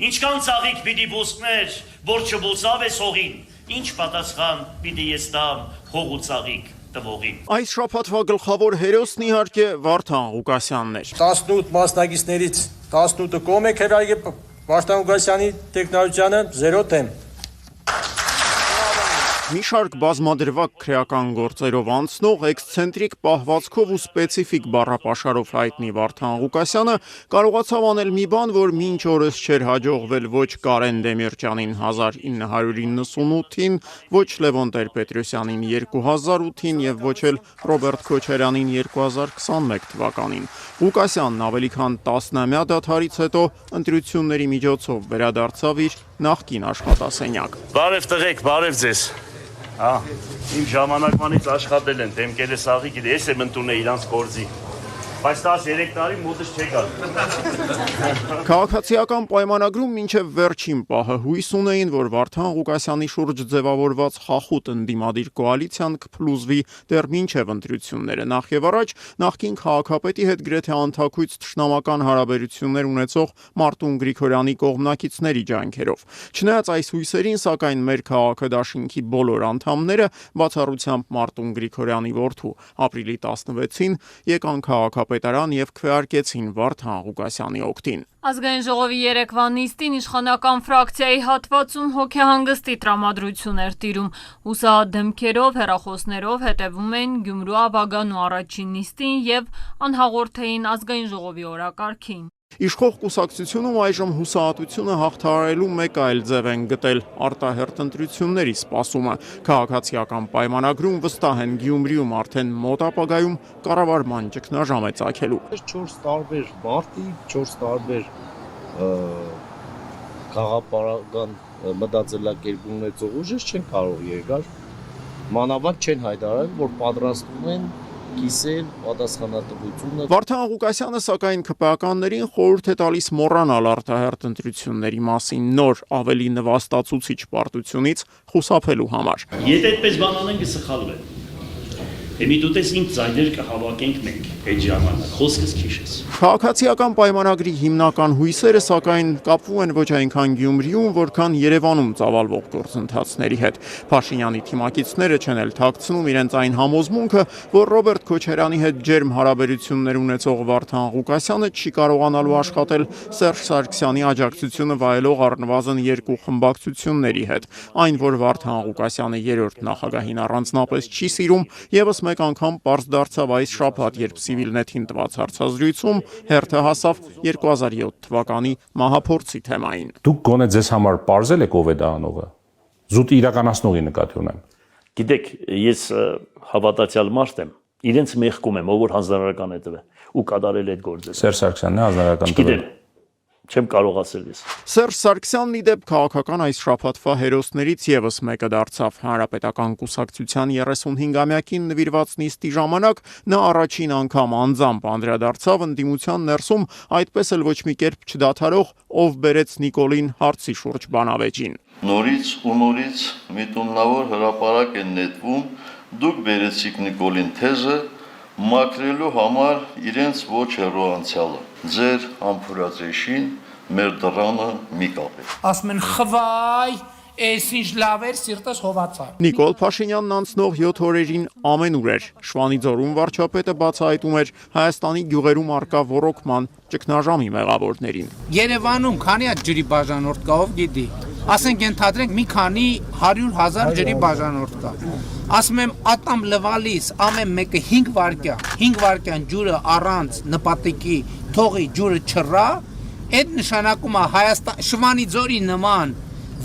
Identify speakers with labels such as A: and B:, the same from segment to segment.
A: Ինչքան ծաղիկ պիտի բուսկներ, որ չբուսավ է սողին, ինչ պատասխան պիտի ես տամ հող ու ծաղիկ տվողին։
B: Այս շաբաթվա գլխավոր հերոսն իհարկե Վարդան Ղուկասյանն էր։
C: 18 մասնակիցներից 18-ը կողմ է քերայել Վարդան Ղուկասյանի տեխնոլոգիանը 0 դեմ։
B: Մի շարք բազմադրվակ քրեական գործերով անցնող, էքսցենտրիկ պահվածքով ու սպեցիֆիկ բառապաշարով հայտնի Վարդան Ղուկասյանը կարողացավ անել մի բան, որ մինչ օրս չէր հաջողվել ոչ Կարեն Դեմիրճյանին 1998-ին, ոչ Լևոն Տեր-Պետրոսյանին 2008-ին եւ ոչ էլ Ռոբերտ Քոչարյանին 2021 թվականին։ Ղուկասյանն ավելի քան 10-ամյա դադարից հետո ընտրությունների միջոցով վերադարձավ իր նախկին աշխատասենյակ։
A: Բարև տղեկ, բարև ձեզ։ Իմ ժամանակվանից աշխատել են, դեմքերը սաղի գիտե, ես եմ ընդունել իրանց գործի, բայց 13 տարի մոտս չեկալ։
B: Քաղաքացիական պայմանագրում մինչև վերջին պահը հույս ունեին, որ Վարդան Ղուկասյանի շուրջ ձևավորված խախուտ ընդդիմադիր կոալիցիան կփլուզվի դեռ մինչև ընտրությունները, նախ եւ առաջ նախկին քաղաքապետի հետ գրեթե անթաքույց թշնամական հարաբերություններ ունեցող Մարտուն Գրիգորյանի կողմնակիցների ջանքերով։ Չնայած այս հույսերին, սակայն մեր քաղաքադաշինքի բոլոր անդամները, բացառությամբ Մարտուն Գրիգորյանի որդու, ապրիլի 16-ին եկան քաղաքապետարան եւ քվեարկեցին Վարդան Ղուկասյանի օգտին։
D: Ազգային ժողովի երեկվա նիստին իշխանական ֆրակցիայի հատվածում հոգեհանգստի տրամադրություն էր տիրում։ Հուսահատ դեմքերով, հեռախոսներով հետևում էին Գյումրու ավագանու առաջին նիստին եւ անհաղորդ էին ազգային ժողովի օրակարգին։
B: Իշխող կուսակցությունում այժմ հուսահատությունը հաղթահարելու մեկ այլ ձև են գտել արտահերթ ընտրությունների սպասումը։ Քաղաքացիական պայմանագրում վստահ են Գյումրիում արդեն մոտ ապագայում կառավարման ճգնաժամ է ծագելու։
E: 4 տարբեր մարտի, 4 տարբեր քաղաքապարական մտածելակերպումներ ուժեր չեն կարող երկար մանավանդ չեն հայտարարել, որ պատրաստվում են կիսել պատասխանատվությունը։
B: Վարդան Ղուկասյանը սակայն ԿՊԱ-ականներին խորհուրդ է տալիս մոռանալ արտահերթ ընտրությունների մասին նոր ավելի նվաստացուցիչ պարտությունից խուսափելու համար։
A: Եթե այդպես բան անենք, կսխալվեն։ Մի դուտես ինձ ձայներ կհավաքենք մենք այդ ժամանակ, խոսքս քիչ է։
B: Քաղաքացիական պայմանագրի հիմնական հույսերը սակայն կապվում են ոչ այնքան Գյումրիում, որքան Երևանում ծավալվող գործընթացների հետ։ Փաշինյանի թիմակիցները չեն էլ թաքցնում իրենց այն համոզմունքը, որ Ռոբերտ Քոչարյանի հետ ջերմ հարաբերություններ ունեցող Վարդան Ղուկասյանը չի կարողանալու աշխատել Սերժ Սարգսյանի աջակցությունը վայելող առնվազն 2 խմբակցությունների հետ։ Այն, որ Վարդան Ղուկասյանը երրորդ նախագահին առանձնապես չի սիրում, եւս մեկ անգամ պարզ դարձավ այս շաբաթ, երբ Civilnet-ին տված հարցազրույցում հերթը հասավ 2007 թվականի մահափորձի թեմային։
F: Դուք գոնե ձեզ համար պարզել եք ով է դա անողը։ Զուտ իրականացնողի նկատի ունեմ։
A: Գիտեք, ես հավատացյալ մարդ եմ, իրենց մեղքում եմ, ով որ հանձնարարական է տվել ու կատարել այդ գործը։
F: Սերժ Սարգսյանն է հանձնարարական տվել։
A: Չեմ կարող ասել ես։
B: Սերժ Սարգսյանն ի դեպ քաղաքական այս շաբաթվա հերոսներից եւս մեկը դարձավ։ Հանրապետական կուսակցության 35-ամյակին նվիրված նիստի ժամանակ նա առաջին անգամ անձամբ անդրադարձավ ընդդիմության ներսում այդպես էլ ոչ մի կերպ չդադարող ով բերեց Նիկոլին հարցի շուրջ բանավեճին։
G: Նորից ու նորից միտումնավոր հրապարակ են նետվում, դուք բերեցիք Նիկոլին թեզը մաքրելու համար իրենց ոչ հեռու անցյալը։ Ձեր ամփորացրին մեր դռանը մի կապեք։
H: Ասում են խվայ, այս ինչ լավ էր, սիրտս հովացա։
B: Նիկոլ Փաշինյանն անցնող 7 օրերին ամենուր էր։ Շվանիձորում վարչապետը բացահայտում էր Հայաստանի գյուղերում արկա ոռոգման ճգնաժամի մեղավորներին։
H: Երևանում քանի հատ ջրի բաժանորդ կա, ով գիտի։ Ասենք ենթադրենք մի քանի 100,000 ջրի բաժանորդ կա։ Ասում եմ ատամ լվալիս ամեն մեկը 5 վայրկյան ջուրը առանց նպատակի թողի ջուրը չռա, այդ նշանակում է Հայաստան Շվանիձորի նման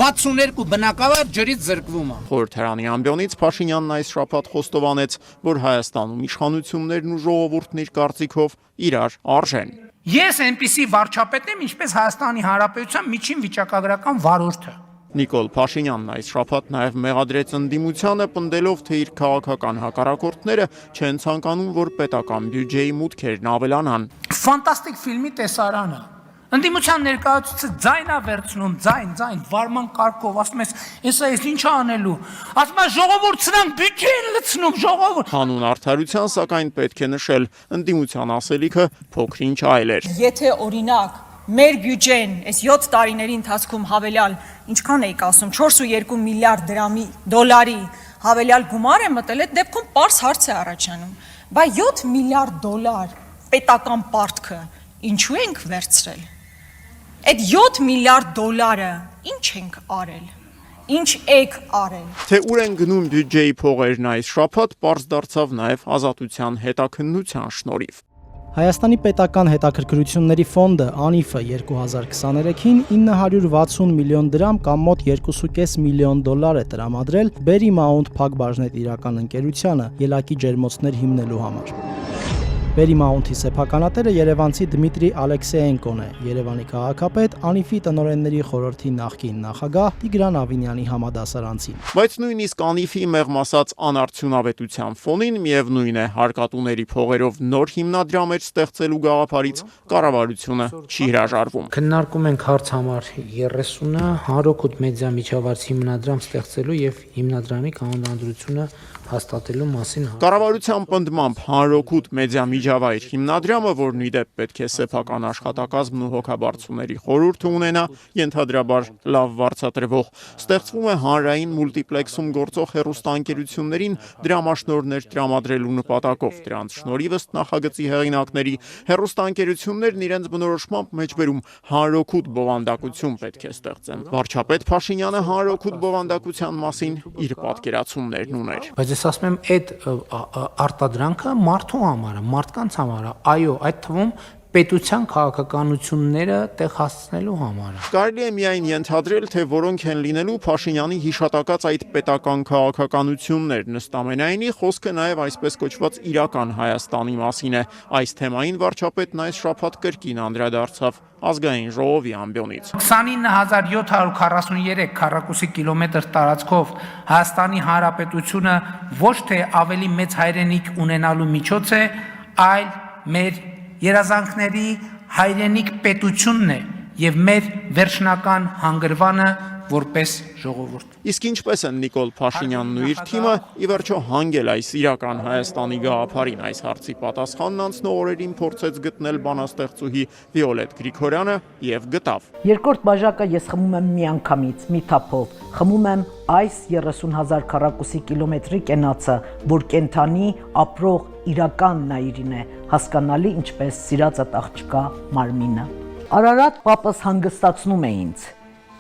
H: 62 բնակավար ջրից զրկվում է։
B: Խորհրդարանի ամբիոնից Փաշինյանն այս շաբաթ խոստովանեց, որ Հայաստանում իշխանություններն ու ժողովուրդն իր կարծիքով իրար արժեն։
H: Ես այնպիսի վարչապետ եմ, ինչպես Հայաստանի Հանրապետության միջին վիճակագրական վարորդը։
B: Նիկոլ Փաշինյանն այս շաբաթ նաև մեղադրեց ընդդիմությանը, պնդելով, թե իր քաղաքական հակառակորդները չեն ցանկանում, որ պետական բյուջեի մուտքերն ավելանան։
H: Ֆանտաստիկ ֆիլմի տեսարանը։ Ընդդիմության ներկայացուցիչը ձայնա վերցնում, ձայն, վարման կարգով, ասում ես, «Էսա ես ինչ անելու»։ Ասում է, «Ժողովուրդ, սրանք բյուջե են լցնում, ժողովուրդ»։
B: Հանուն արդարության, սակայն պետք է նշել, ընդդիմության ասելիքը փոքր-ինչ այլ էր։
I: Եթե օրինակ մեր բյուջեն այս 7 տարիների ընթացքում հավելյալ ինչքան էիք ասում 4.2 միլիարդ դոլարի հավելյալ գումար է մտել, այդ դեպքում պարզ հարց է առաջանում, բայց 7 միլիարդ դոլար պետական պարտքը ինչու ենք վերցրել։ Այդ 7 միլիարդ դոլարը ինչ ենք արել։ Ինչ եք արել։
B: Թե ուր են գնում բյուջեի փողերն այս շաբաթ, պարզ դարձավ նաև Ազատության հետաքննության շնորհիվ։
J: Հայաստանի պետական հետաքրքրությունների ֆոնդը ANIF-ը 2023-ին 960 միլիոն դրամ կամ մոտ 2.5 միլիոն դոլար է տրամադրել Berry Mount Փակ բաժնետիրական ընկերությանը ելակի ջերմոցներ հիմնելու համար։ Berry Mount-ի սեփականատերը երևանցի Դմիտրի Ալեքսեենկոն է, Երևանի քաղաքապետ, ANIF-ի տնօրենների խորհրդի նախկին նախագահ Տիգրան Ավինյանի համադասարանցին։
B: Բայց նույնիսկ ANIF-ի մեղմ ասած անարդյունավետության ֆոնին միևնույն է հարկատուների փողերով նոր հիմնադրամեր ստեղծելու գաղափարից կառավարությունը չի հրաժարվում։
K: Քննարկում ենք հարց համար 30-ը Հարոքուտ մեդիա միջավայր հիմնադրամ ստեղծելու եւ հիմնադրամի կանոնադրությունը հաստատելու մասին։
B: Կառավարության պնդմամբ Հանրօգուտ մեդիա միջավայր հիմնադրամը, որն ի դեպ պետք է սեփական աշխատակազմն ու հոգաբարձուների խորհուրդ ունենա, ենթադրաբար լավ վարձատրվող, ստեղծվում է հանրային մուլտիպլեքսում գործող հեռուստաընկերություններին դրամաշնորհներ տրամադրելու նպատակով։ Դրանց շնորհիվ ըստ նախագծի հեղինակների հեռուստաընկերություններն իրենց բնորոշմամբ մեջբերում հանրօգուտ բովանդակություն պետք է ստեղծեն։ Վարչապետ Փաշինյանը հանրօգուտ բովանդակության մասին իր պատկերացումներն ուներ։
K: Բայց ես ասում եմ, այդ արտադրանքը մարդու համար է, մարդկանց համար է, այո, այդ թվում պետության քաղաքականությունները տեղ հասցնելու համար է։
B: Կարելի է միայն ենթադրել, թե որոնք են լինելու Փաշինյանի հիշատակած այդ պետական քաղաքականություններն, ըստ ամենայնի խոսքը նաև այսպես կոչված իրական Հայաստանի մասին է։ Այս թեմային վարչապետն այս շաբաթ կրկին անդրադարձավ ազգային ժողովի ամբիոնից։
H: 29743 քառակուսի կիլոմետր տարածքով Հայաստանի Հանրապետությունը ոչ թե ավելի մեծ հայրենիք ունենալու միջոց է, այլ մեր երազանքների հայրենիք պետությունն է եւ մեր վերջնական հանգրվանը որպես ժողովուրդ։
B: Իսկ ինչպես են Նիկոլ Փաշինյանն ու իր թիմը ի վերջո հանգել այս իրական Հայաստանի գաղափարին, այս հարցի պատասխանն անցնող օրերին փորձեց գտնել բանաստեղծուհի Վիոլետ Գրիգորյանը եւ գտավ։
L: Երկրորդ բաժակը ես խմում եմ միանգամից, մի թափով, խմում եմ այս 30,000 քառակուսի կիլոմետրի կենացը, որ կենթանի ապրող իրական նայիրին է, հասկանալի ինչպես սիրածը աղջկա մարմինը։ Արարատ պապս հանգստացնում է ինձ։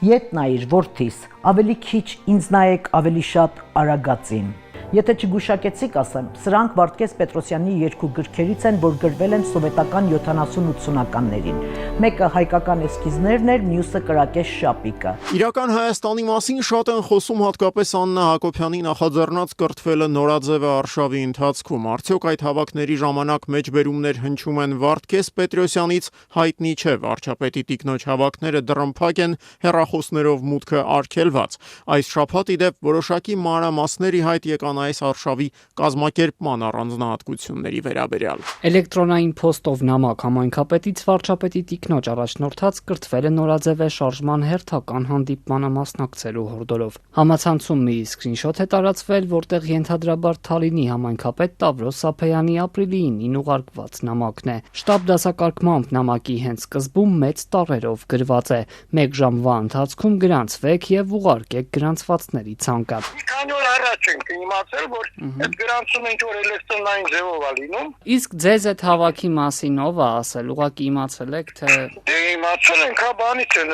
L: Ետ նայիր, որդիս, ավելի քիչ ինձ նայեք, ավելի շատ արագածին։ Եթե չգուշակեցիք, ասեմ, սրանք Վարդգես Պետրոսյանի երկու գրքերից են, որ գրվել են սովետական 70-80-ականներին։ Մեկը հայկական էսքիզներն էր, մյուսը կրակես շապիկը։
B: Իրական Հայաստանի մասին շատ են խոսում հատկապես Աննա Հակոբյանի նախաձեռնած կրթվելը նորաձևը արշավի ընթացքում։ Արդյոք այդ հավաքների ժամանակ մեջբերումներ հնչում են Վարդգես Պետրոսյանից, հայտնի չէ, վարչապետի տիկնոջ հավաքները դռնփակ են, հեռախոսներով մուտքը արգելված։ Այս շաբաթ ի դեպ որոշակի մանրամասների հայտ եկան այս արշավի կազմակերպման առանձնահատկությունների վերաբերյալ։
M: Էլեկտրոնային փոստով նամակ համայնքապետից վարչապետի տիկնոջ առաջնորդած կրթվել է նորաձև շարժման հերթական հանդիպմանը մասնակցելու հորդորով։ Համացանցում մի սկրինշոթ է տարածվել, որտեղ ենթադրաբար Թալինի համայնքապետ Տավրոս Սափեյանի ապրիլի 9-ին ուղարկված նամակն է։ Շտաբ դասակարգմամբ նամակի հենց սկզբում մեծ տառերով գրված է. 1 ժամվա ընթացքում գրանցվեք եւ ուղարկեք գրանցվածների ցանկը։
N: Քանի օր առաջ ենք իմացել, որ այդ գրանցումը ինչ որ էլեկտրոնային ձևով է լինում։
M: Իսկ ձեզ այդ հավաքի մասին ով է ասել, ուղղակի իմացել եք, թե
N: Դե իմացել ենք, հա բանից են,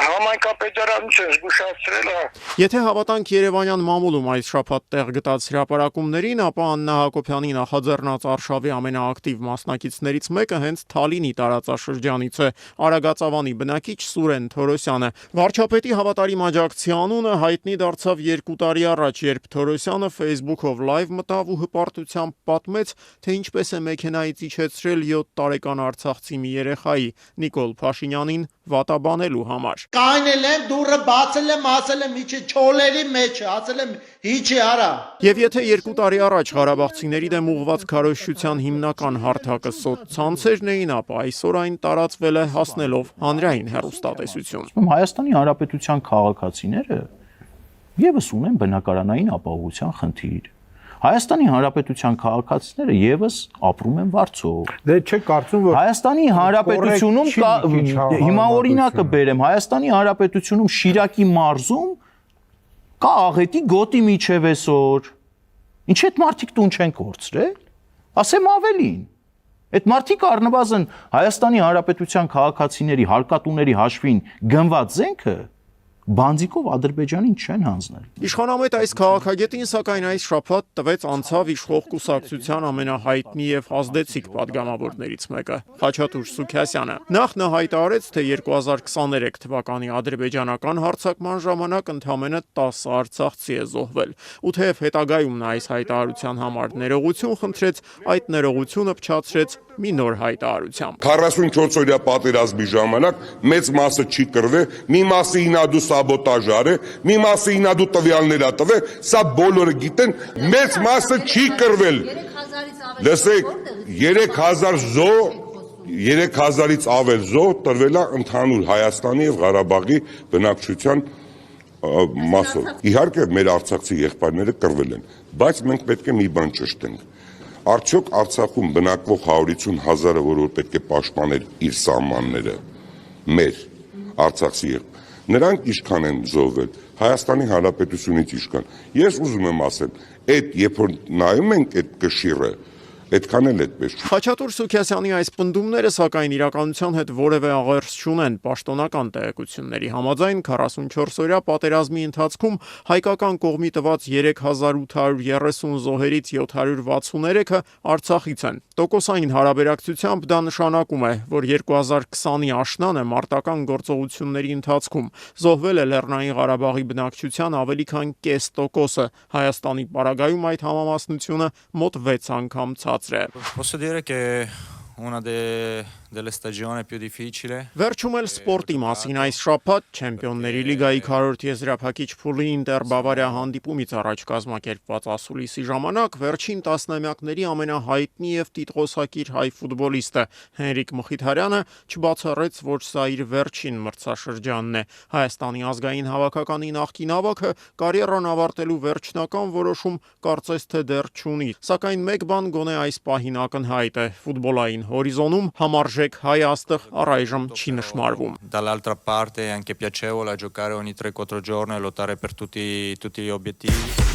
N: համայնքապետարանից են զգուշացրել, հա։
B: Եթե հավատանք Երևանյան մամուլում այս շաբաթ տեղ գտած հրապարակումներին, ապա Աննա Հակոբյանի նախաձեռնած արշավի ամենաակտիվ մասնակիցներից մեկը հենց Թալինի տարածաշրջանից է, Արագածավանի բնակիչ Սուրեն Թորոսյանը։ Վարչապետի հավատարիմ աջակցի անունը հայտնի դարձավ 2 տարի առաջ, երբ Թորոսյանը Facebook-ով լայվ մտավ ու հպարտությամբ պատմեց, թե ինչպես է մեքենայից իջեցրել 7 տարեկան արցախցի մի երեխայի Նիկոլ Փաշինյանին վատաբանելու համար։
O: Կանել եմ, դուրը բացել եմ, ասել եմ իջի չոլերի մեջ, ասել եմ իջի արա։
B: Եվ եթե 2 տարի առաջ ղարաբաղցիների դեմ ուղղված քարոզչության հիմնական հարթակը սոցցանցերն էին, ապա այսօր այն տարածվել է հասնելով հանրային հեռուստատեսություն։
P: Հայաստանի Հանրապետության քաղաքացիները եւս ունեն բնակարանային ապահովության խնդիր։ Հայաստանի Հանրապետության քաղաքացիները եւս ապրում են Վարձով։
Q: Դե չէ կարծում որ
P: Հայաստանի Հանրապետությունում հիմա օրինակը բերեմ, Հայաստանի Հանրապետությունում Շիրակի մարզում կա աղետի գոտի միջև այսօր։ Ինչ այդ մարդիկ տուն չեն կորցրել։ Ասեմ ավելին։ Այդ մարդիկ առնվազն Հայաստանի Հանրապետության քաղաքացիների հարկատուների հաշվին գնված զենքը բանձիկով Ադրբեջանին չեն հանձնել։
B: Իշխանամետ այս քաղաքագետին սակայն այս շաբաթ տվեց անցավ իշխող կուսակցության ամենահայտնի եւ ազդեցիկ падգամավորներից մեկը՝ Խաչատուր Սուքիասյանը։ Նախ նա հայտարարեց, թե 2023 թվականի ադրբեջանական հարձակման ժամանակ ընդամենը 10 արցախցի է զոհվել։ Ու թեև հետագայում նա այս հայտարարության համար ներողություն խնդրեց, այդ ներողությունը փչացրեց մի նոր հայտարարությամբ։
R: 44 օրյա պատերազմի ժամանակ մեծ մասը չի կռվել, մի մասը ինադու սաբոտաժ արել, մի մասը ինադու տվյալներ ա տվել, սա բոլորը գիտեն, մեծ մասը չի կռվել։ Լսեք, 3000-ից ավել զոհ տրվել է ընդհանուր Հայաստանի եւ Ղարաբաղի բնակչության մասով։ Իհարկե մեր արցախցի եղբայրները կռվել են, բայց մենք պետք է մի բան ճշտենք։ Արդյոք Արցախում բնակվող 150,000-ը, որ պետք է պաշտպաներ իր սահմանները, մեր արցախցի նրանք ինչքան են զոհվել, Հայաստանի Հանրապետությունից ինչքան։ Ես ուզում եմ ասել, երբ որ նայում ենք այդ կշիռը, այդքան էլ այդպես չի։
B: Խաչատուր Սուքիասյանի այս պնդումները սակայն իրականության հետ որևէ աղերս չունեն։ Պաշտոնական տեղեկությունների համաձայն 44-օրյա պատերազմի ընթացքում հայկական կողմի տված 3830 զոհերից 763-ը Արցախից են։ Տոկոսային հարաբերակցությամբ դա նշանակում է, որ 2020-ի աշնանը մարտական գործողությունների ընթացքում զոհվել է Լեռնային Ղարաբաղի բնակչության ավելի քան կես տոկոսը։ Հայաստանի պարագայում այդ համամասնությունը մոտ 6 անգամ
S: Posso dire che una delle stagioni più difficili.
B: Վերջում էլ սպորտի մասին այս շաբաթ Չեմպիոնների լիգայի 4-րդ եզրափակիչ փուլի Ինտեր Բավարիա հանդիպումից առաջ կազմակերպված ասուլիսի ժամանակ վերջին տասնամյակների ամենահայտնի եւ տիտղոսակիր հայ ֆուտբոլիստը Հենրիկ Մխիթարյանը չբացառեց, որ սա իր վերջին մրցաշրջանն է։ Հայաստանի ազգային հավաքականի նախկին ավագը կարիերան ավարտելու վերջնական որոշում կարծես թե դեռ չունի, sակայն մեկ բան գոնե այս պահին ակնհայտ է՝ ֆուտբոլային հորիզոնում համարժեք հայ աստղ առայժմ չի նշմարվում։
S: Dall'altra parte è anche piacevole giocare ogni 3-4 giorni e lottare per tutti gli obiettivi.